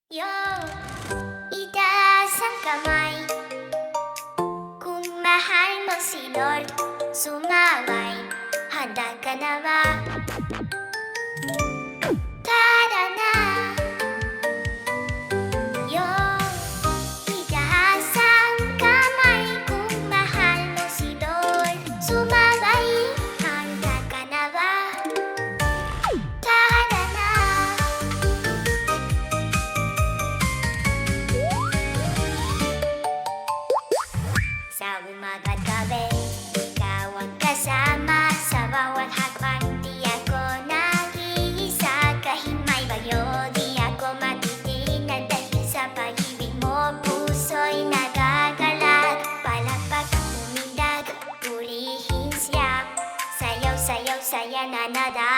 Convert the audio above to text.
Yo, itaas ang kamay kung mahal mo si Lord. Sumaway, handa ka na ba? Tara na. Yo, itaas ang kamay kung mahal mo si Lord. Sumaway, handa ka na ba? Tara na. Sa umaga't gabi, ikaw ang kasama sa bawat hakbang. Di ako nag-iisa kahit may bagyo. Di ako matitinag dahil sa pag-ibig mo. Puso'y nagagalag, palakpak ang umindag. Purihin siya, sayaw, sayaw, saya na nada.